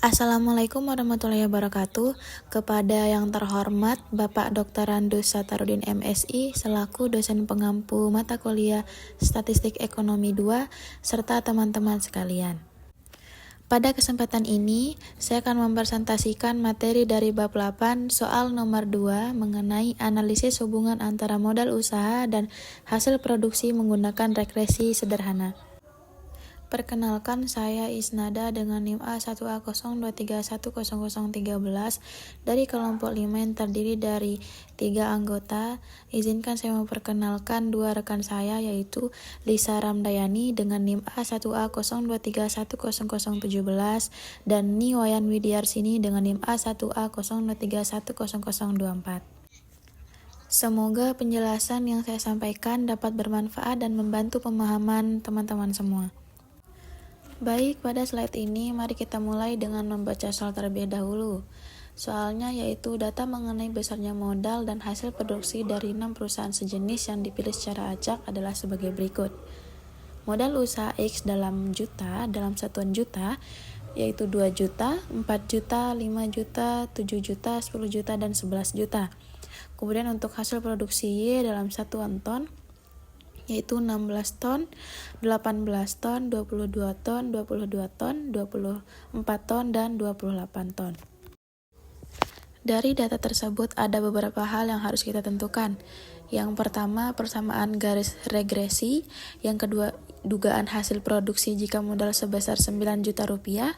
Assalamualaikum warahmatullahi wabarakatuh. Kepada yang terhormat Bapak Dr. Randus Satarudin MSI selaku dosen pengampu mata kuliah Statistik Ekonomi 2 serta teman-teman sekalian. Pada kesempatan ini, saya akan mempresentasikan materi dari bab 8 soal nomor 2 mengenai analisis hubungan antara modal usaha dan hasil produksi menggunakan regresi sederhana. Perkenalkan, saya Isnada dengan NIM A1A02310013 dari kelompok 5 yang terdiri dari 3 anggota. Izinkan saya memperkenalkan dua rekan saya, yaitu Lisa Ramdayani dengan NIM A1A02310017 dan Niwayan Widyarsini dengan NIM A1A023100024. Semoga penjelasan yang saya sampaikan dapat bermanfaat dan membantu pemahaman teman-teman semua. Baik, pada slide ini mari kita mulai dengan membaca soal terlebih dahulu. Soalnya yaitu data mengenai besarnya modal dan hasil produksi dari 6 perusahaan sejenis yang dipilih secara acak adalah sebagai berikut. Modal usaha X dalam juta, dalam satuan juta, yaitu 2 juta, 4 juta, 5 juta, 7 juta, 10 juta, dan 11 juta. Kemudian untuk hasil produksi Y dalam satuan ton, yaitu 16 ton, 18 ton, 22 ton, 22 ton, 24 ton, dan 28 ton. Dari data tersebut ada beberapa hal yang harus kita tentukan. Yang pertama, persamaan garis regresi. Yang kedua, dugaan hasil produksi jika modal sebesar 9 juta rupiah.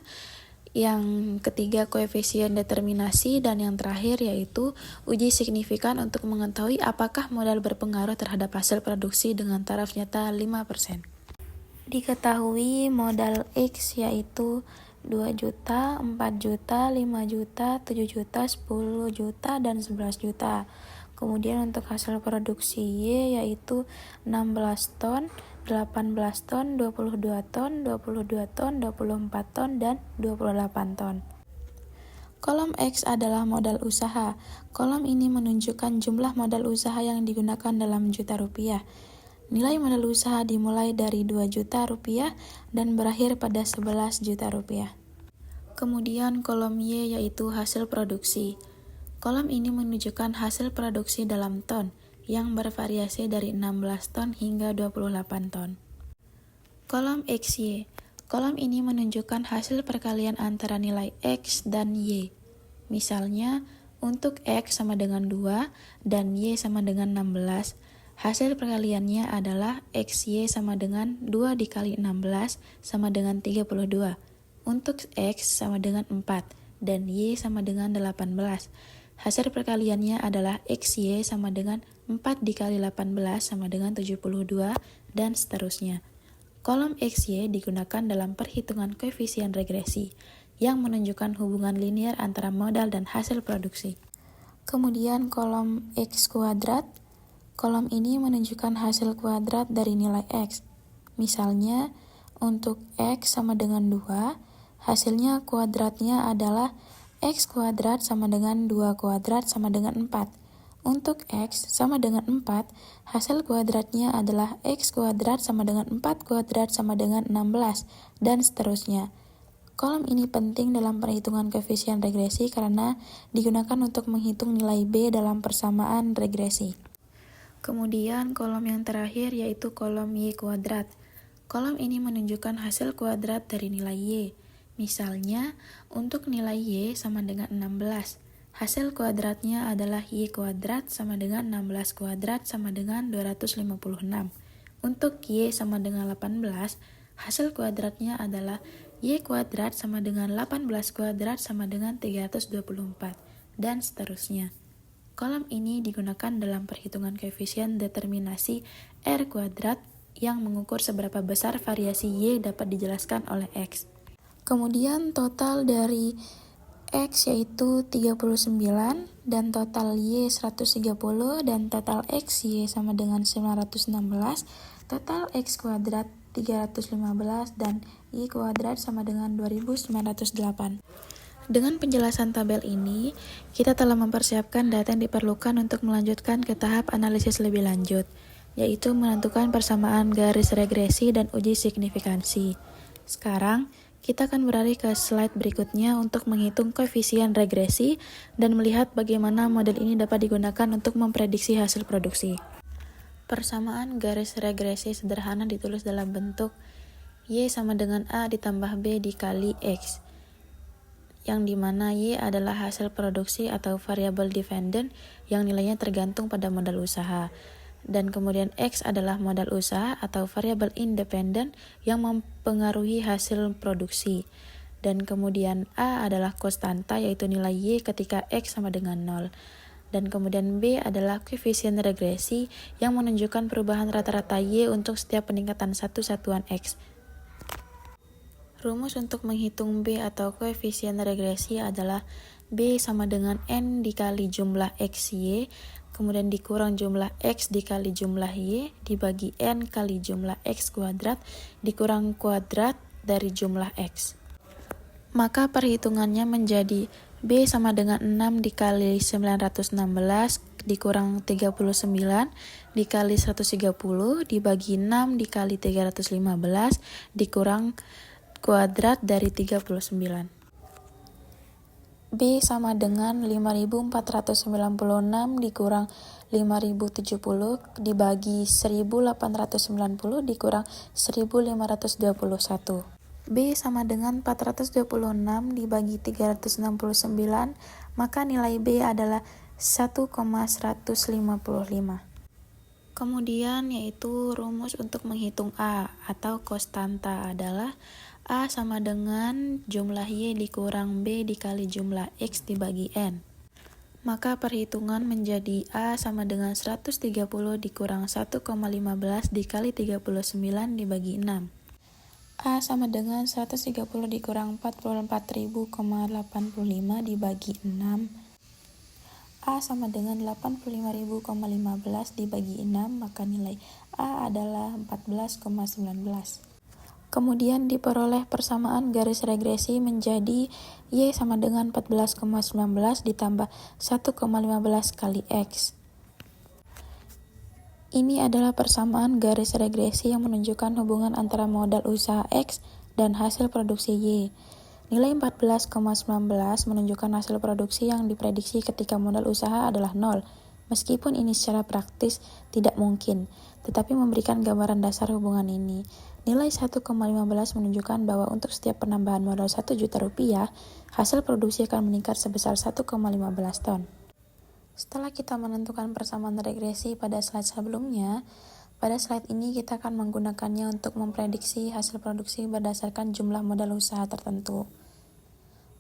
Yang ketiga, koefisien determinasi, dan yang terakhir yaitu uji signifikan untuk mengetahui apakah modal berpengaruh terhadap hasil produksi dengan taraf nyata 5%. Diketahui modal X yaitu 2 juta, 4 juta, 5 juta, 7 juta, 10 juta, dan 11 juta. Kemudian untuk hasil produksi Y yaitu 16 ton, 18 ton, 22 ton, 22 ton, 24 ton, dan 28 ton. Kolom X adalah modal usaha. Kolom ini menunjukkan jumlah modal usaha yang digunakan dalam juta rupiah. Nilai modal usaha dimulai dari 2 juta rupiah dan berakhir pada 11 juta rupiah. Kemudian kolom Y yaitu hasil produksi. Kolom ini menunjukkan hasil produksi dalam ton, yang bervariasi dari 16 ton hingga 28 ton. Kolom XY. Kolom ini menunjukkan hasil perkalian antara nilai X dan Y. Misalnya, untuk X sama dengan 2 dan Y sama dengan 16, hasil perkaliannya adalah XY sama dengan 2 dikali 16 sama dengan 32. Untuk X sama dengan 4 dan Y sama dengan 18. Hasil perkaliannya adalah XY sama dengan 4 dikali 18 sama dengan 72, dan seterusnya. Kolom XY digunakan dalam perhitungan koefisien regresi, yang menunjukkan hubungan linier antara modal dan hasil produksi. Kemudian kolom X kuadrat. Kolom ini menunjukkan hasil kuadrat dari nilai X. Misalnya, untuk X sama dengan 2, hasilnya kuadratnya adalah X kuadrat sama dengan 2 kuadrat sama dengan 4. Untuk X sama dengan 4, hasil kuadratnya adalah X kuadrat sama dengan 4 kuadrat sama dengan 16, dan seterusnya. Kolom ini penting dalam perhitungan koefisien regresi karena digunakan untuk menghitung nilai B dalam persamaan regresi. Kemudian kolom yang terakhir yaitu kolom Y kuadrat. Kolom ini menunjukkan hasil kuadrat dari nilai Y. Misalnya, untuk nilai Y sama dengan 16, hasil kuadratnya adalah Y kuadrat sama dengan 16 kuadrat sama dengan 256. Untuk Y sama dengan 18, hasil kuadratnya adalah Y kuadrat sama dengan 18 kuadrat sama dengan 324, dan seterusnya. Kolom ini digunakan dalam perhitungan koefisien determinasi R kuadrat yang mengukur seberapa besar variasi Y dapat dijelaskan oleh X. Kemudian total dari X yaitu 39 dan total Y 130 dan total X Y sama dengan 916, total X kuadrat 315 dan Y kuadrat sama dengan 2908. Dengan penjelasan tabel ini, kita telah mempersiapkan data yang diperlukan untuk melanjutkan ke tahap analisis lebih lanjut, yaitu menentukan persamaan garis regresi dan uji signifikansi. Sekarang, kita akan beralih ke slide berikutnya untuk menghitung koefisien regresi dan melihat bagaimana model ini dapat digunakan untuk memprediksi hasil produksi. Persamaan garis regresi sederhana ditulis dalam bentuk Y sama dengan A ditambah B dikali X, yang dimana Y adalah hasil produksi atau variabel dependent yang nilainya tergantung pada modal usaha. Dan kemudian X adalah modal usaha atau variabel independen yang mempengaruhi hasil produksi. Dan kemudian A adalah konstanta yaitu nilai Y ketika X sama dengan 0. Dan kemudian B adalah koefisien regresi yang menunjukkan perubahan rata-rata Y untuk setiap peningkatan satu satuan X. Rumus untuk menghitung B atau koefisien regresi adalah B sama dengan N dikali jumlah XY, kemudian dikurang jumlah X dikali jumlah Y, dibagi N kali jumlah X kuadrat, dikurang kuadrat dari jumlah X. Maka perhitungannya menjadi B sama dengan 6 dikali 916 dikurang 39 dikali 130 dibagi 6 dikali 315 dikurang kuadrat dari 39. B sama dengan 5496 dikurang 5070 dibagi 1890 dikurang 1521. B sama dengan 426 dibagi 369, maka nilai B adalah 1,155. Kemudian yaitu rumus untuk menghitung A atau konstanta adalah A sama dengan jumlah Y dikurang B dikali jumlah X dibagi N. Maka perhitungan menjadi A sama dengan 130 dikurang 1,15 dikali 39 dibagi 6. A sama dengan 130 dikurang 44.000,85 dibagi 6. A sama dengan 85.015 dibagi 6, maka nilai A adalah 14,19. Kemudian diperoleh persamaan garis regresi menjadi Y sama dengan 14,19 ditambah 1,15 kali X. Ini adalah persamaan garis regresi yang menunjukkan hubungan antara modal usaha X dan hasil produksi Y. Nilai 14,19 menunjukkan hasil produksi yang diprediksi ketika modal usaha adalah 0. Meskipun ini secara praktis tidak mungkin, tetapi memberikan gambaran dasar hubungan ini. Nilai 1,15 menunjukkan bahwa untuk setiap penambahan modal 1 juta rupiah, hasil produksi akan meningkat sebesar 1,15 ton. Setelah kita menentukan persamaan regresi pada slide sebelumnya, pada slide ini kita akan menggunakannya untuk memprediksi hasil produksi berdasarkan jumlah modal usaha tertentu.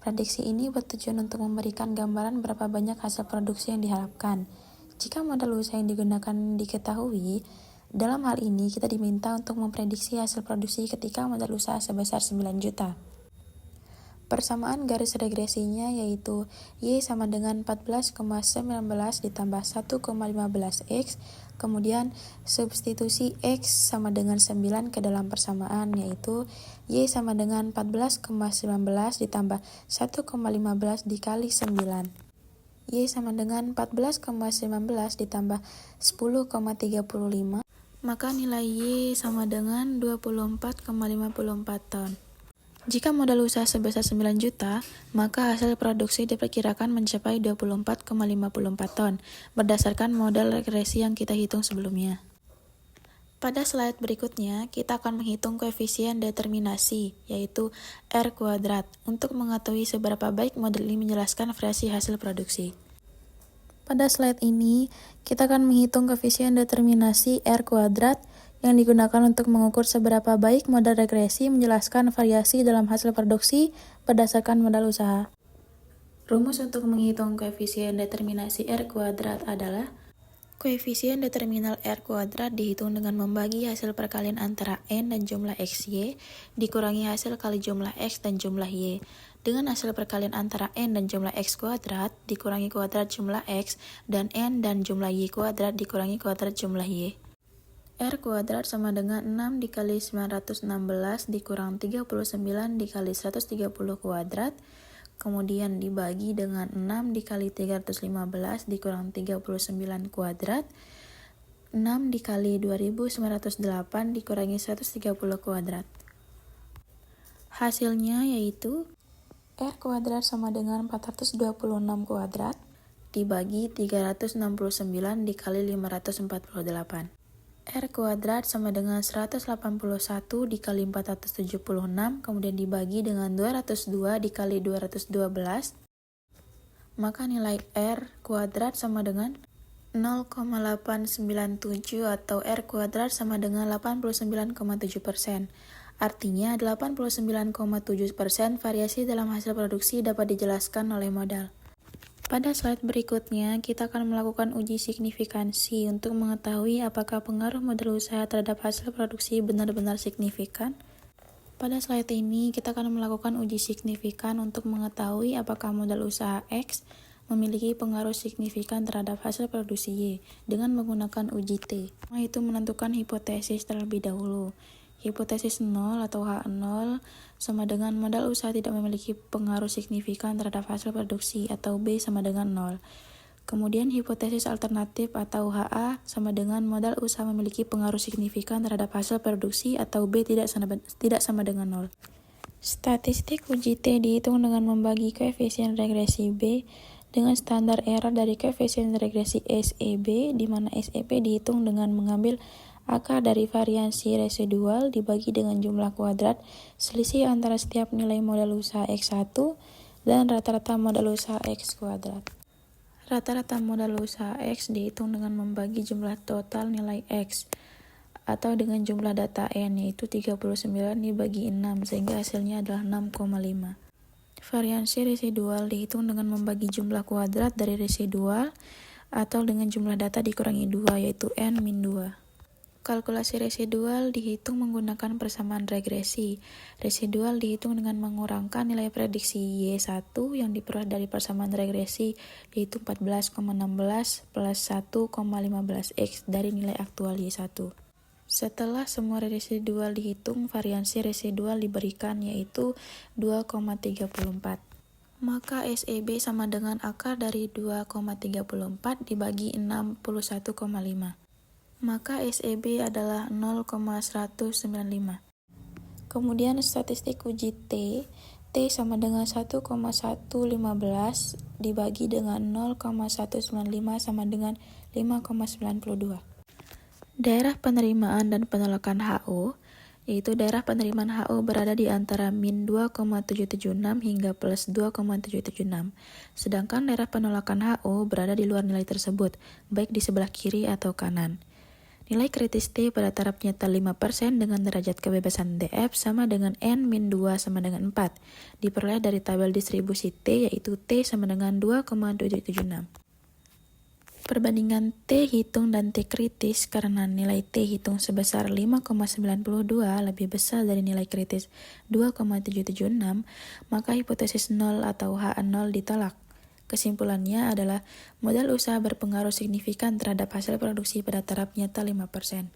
Prediksi ini bertujuan untuk memberikan gambaran berapa banyak hasil produksi yang diharapkan. Jika modal usaha yang digunakan diketahui, dalam hal ini kita diminta untuk memprediksi hasil produksi ketika modal usaha sebesar 9 juta. Persamaan garis regresinya yaitu Y sama dengan 14,19 ditambah 1,15X, kemudian substitusi X sama dengan 9 ke dalam persamaan yaitu Y sama dengan 14,19 ditambah 1,15 dikali 9. Y sama dengan 14,19 ditambah 10,35, maka nilai Y sama dengan 24,54 ton. Jika modal usaha sebesar 9 juta, maka hasil produksi diperkirakan mencapai 24,54 ton, berdasarkan model regresi yang kita hitung sebelumnya. Pada slide berikutnya, kita akan menghitung koefisien determinasi, yaitu R kuadrat, untuk mengetahui seberapa baik model ini menjelaskan variasi hasil produksi. Pada slide ini, kita akan menghitung koefisien determinasi R kuadrat yang digunakan untuk mengukur seberapa baik model regresi menjelaskan variasi dalam hasil produksi berdasarkan modal usaha. Rumus untuk menghitung koefisien determinasi R kuadrat adalah koefisien determinal R kuadrat dihitung dengan membagi hasil perkalian antara N dan jumlah XY dikurangi hasil kali jumlah X dan jumlah Y, Dengan hasil perkalian antara N dan jumlah X kuadrat dikurangi kuadrat jumlah X dan N dan jumlah Y kuadrat dikurangi kuadrat jumlah Y. R kuadrat sama dengan 6 dikali 916 dikurang 39 dikali 130 kuadrat, kemudian dibagi dengan 6 dikali 315 dikurang 39 kuadrat, 6 dikali 2908 dikurangi 130 kuadrat. Hasilnya yaitu R kuadrat sama dengan 426 kuadrat dibagi 369 dikali 548. R kuadrat sama dengan 181 dikali 476 kemudian dibagi dengan 202 dikali 212, maka nilai R kuadrat sama dengan 0,897 atau R kuadrat sama dengan 89,7%. Artinya 89,7% variasi dalam hasil produksi dapat dijelaskan oleh modal. Pada slide berikutnya, kita akan melakukan uji signifikansi untuk mengetahui apakah pengaruh modal usaha terhadap hasil produksi benar-benar signifikan. Pada slide ini, kita akan melakukan uji signifikan untuk mengetahui apakah modal usaha X memiliki pengaruh signifikan terhadap hasil produksi Y dengan menggunakan uji T, yaitu menentukan hipotesis terlebih dahulu. Hipotesis 0 atau H0 sama dengan modal usaha tidak memiliki pengaruh signifikan terhadap hasil produksi atau B sama dengan 0. Kemudian hipotesis alternatif atau HA sama dengan modal usaha memiliki pengaruh signifikan terhadap hasil produksi atau B tidak sama dengan 0. Statistik uji T dihitung dengan membagi koefisien regresi B dengan standar error dari koefisien regresi SEB, di mana SEB dihitung dengan mengambil akar dari variansi residual dibagi dengan jumlah kuadrat selisih antara setiap nilai modal usaha X1 dan rata-rata modal usaha X kuadrat. Rata-rata modal usaha X dihitung dengan membagi jumlah total nilai X atau dengan jumlah data N, yaitu 39 dibagi 6 sehingga hasilnya adalah 6,5. Variansi residual dihitung dengan membagi jumlah kuadrat dari residual atau dengan jumlah data dikurangi 2, yaitu N-2. Kalkulasi residual dihitung menggunakan persamaan regresi. Residual dihitung dengan mengurangkan nilai prediksi Y1 yang diperoleh dari persamaan regresi, yaitu 14,16 plus 1,15X dari nilai aktual Y1. Setelah semua residual dihitung, variansi residual diberikan, yaitu 2,34. Maka SEB sama dengan akar dari 2,34 dibagi 61,5. Maka SEB adalah 0,195. Kemudian statistik uji T sama dengan 1,115 dibagi dengan 0,195 sama dengan 5,92. Daerah penerimaan dan penolakan HO, yaitu daerah penerimaan HO berada di antara min 2,776 hingga plus 2,776. Sedangkan daerah penolakan HO berada di luar nilai tersebut, baik di sebelah kiri atau kanan. Nilai kritis T pada taraf nyata 5% dengan derajat kebebasan DF sama dengan N-2 sama dengan 4. Diperoleh dari tabel distribusi T, yaitu T sama dengan 2,776. Perbandingan T hitung dan T kritis karena nilai T hitung sebesar 5,92 lebih besar dari nilai kritis 2,776, maka hipotesis 0 atau H0 ditolak. Kesimpulannya adalah modal usaha berpengaruh signifikan terhadap hasil produksi pada taraf nyata 5%.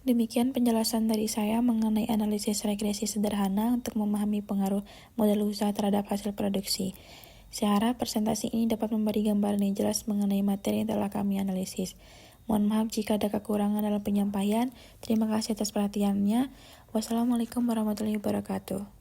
Demikian penjelasan dari saya mengenai analisis regresi sederhana untuk memahami pengaruh modal usaha terhadap hasil produksi. Saya harap presentasi ini dapat memberi gambaran yang jelas mengenai materi yang telah kami analisis. Mohon maaf jika ada kekurangan dalam penyampaian. Terima kasih atas perhatiannya. Wassalamualaikum warahmatullahi wabarakatuh.